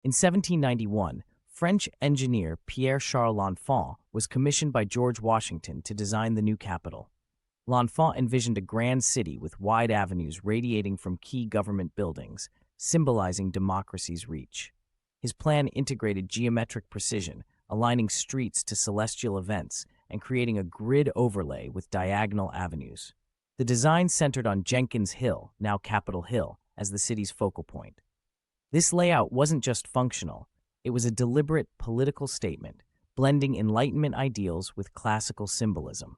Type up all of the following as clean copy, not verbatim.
In 1791, French engineer Pierre L'Enfant was commissioned by George Washington to design the new capital. L'Enfant envisioned a grand city with wide avenues radiating from key government buildings, symbolizing democracy's reach. His plan integrated geometric precision, aligning streets to celestial events and creating a grid overlay with diagonal avenues. The design centered on Jenkins Hill, now Capitol Hill, as the city's focal point. This layout wasn't just functional, it was a deliberate political statement, blending Enlightenment ideals with classical symbolism.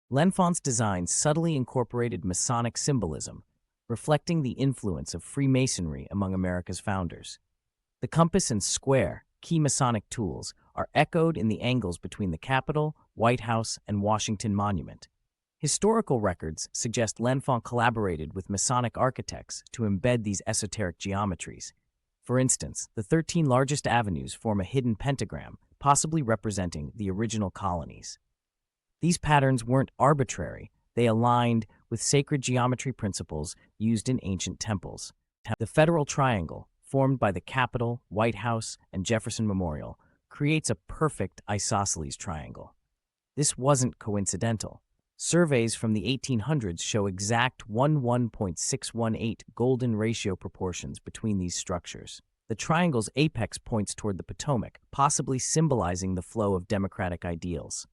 L'Enfant's design subtly incorporated Masonic symbolism, reflecting the influence of Freemasonry among America's founders. The compass and square, key Masonic tools, are echoed in the angles between the Capitol, White House, and Washington Monument. Historical records suggest L'Enfant collaborated with Masonic architects to embed these esoteric geometries. For instance, the 13 largest avenues form a hidden pentagram, possibly representing the original colonies. These patterns weren't arbitrary, they aligned with sacred geometry principles used in ancient temples. The Federal Triangle, formed by the Capitol, White House, and Jefferson Memorial, creates a perfect isosceles triangle. This wasn't coincidental. Surveys from the 1800s show exact 1:1.618 golden ratio proportions between these structures. The triangle's apex points toward the Potomac, possibly symbolizing the flow of democratic ideals.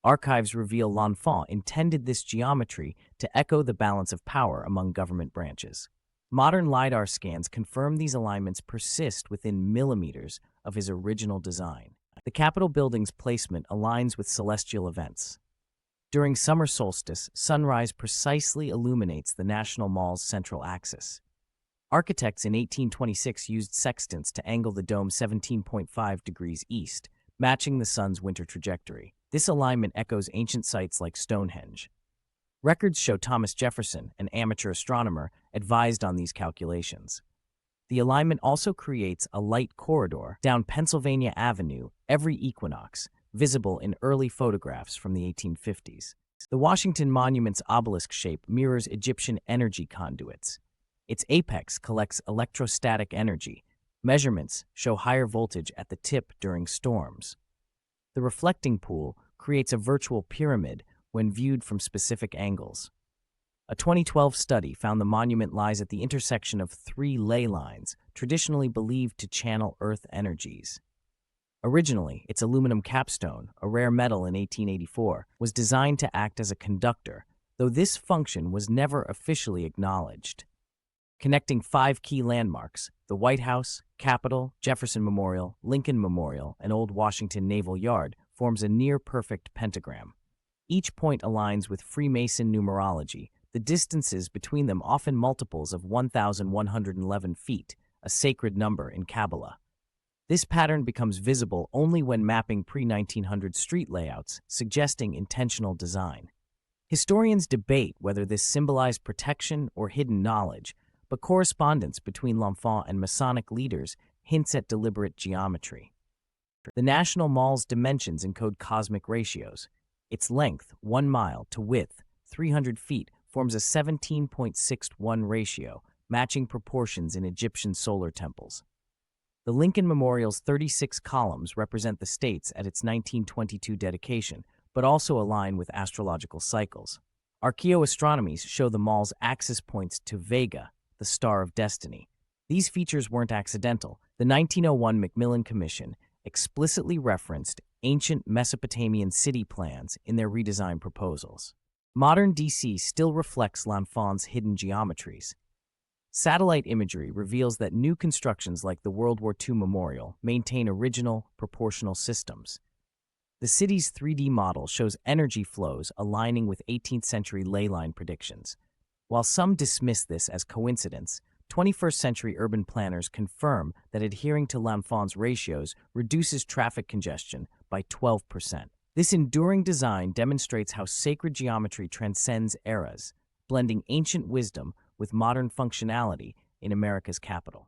Archives reveal L'Enfant intended this geometry to echo the balance of power among government branches. Modern LiDAR scans confirm these alignments persist within millimeters of his original design. The Capitol building's placement aligns with celestial events. During summer solstice, sunrise precisely illuminates the National Mall's central axis. Architects in 1826 used sextants to angle the dome 17.5 degrees east, matching the sun's winter trajectory. This alignment echoes ancient sites like Stonehenge. Records show Thomas Jefferson, an amateur astronomer, advised on these calculations. The alignment also creates a light corridor down Pennsylvania Avenue every equinox, visible in early photographs from the 1850s. The Washington Monument's obelisk shape mirrors Egyptian energy conduits. Its apex collects electrostatic energy. Measurements show higher voltage at the tip during storms. The reflecting pool creates a virtual pyramid when viewed from specific angles. A 2012 study found the monument lies at the intersection of three ley lines, traditionally believed to channel Earth energies. Originally, its aluminum capstone, a rare metal in 1884, was designed to act as a conductor, though this function was never officially acknowledged. Connecting 5 key landmarks, the White House, Capitol, Jefferson Memorial, Lincoln Memorial, and Old Washington Naval Yard, forms a near-perfect pentagram. Each point aligns with Freemason numerology, the distances between them often multiples of 1,111 feet, a sacred number in Kabbalah. This pattern becomes visible only when mapping pre-1900 street layouts, suggesting intentional design. Historians debate whether this symbolized protection or hidden knowledge, but correspondence between L'Enfant and Masonic leaders hints at deliberate geometry. The National Mall's dimensions encode cosmic ratios. Its length, 1 mile, to width, 300 feet, forms a 17.61 ratio, matching proportions in Egyptian solar temples. The Lincoln Memorial's 36 columns represent the states at its 1922 dedication, but also align with astrological cycles. Archaeoastronomies show the mall's axis points to Vega, the Star of Destiny. These features weren't accidental. The 1901 Macmillan Commission explicitly referenced ancient Mesopotamian city plans in their redesign proposals. Modern DC still reflects L'Enfant's hidden geometries. Satellite imagery reveals that new constructions like the World War II Memorial maintain original, proportional systems. The city's 3D model shows energy flows aligning with 18th century ley line predictions. While some dismiss this as coincidence, 21st century urban planners confirm that adhering to L'Enfant's ratios reduces traffic congestion by 12%. This enduring design demonstrates how sacred geometry transcends eras, blending ancient wisdom with modern functionality in America's capital.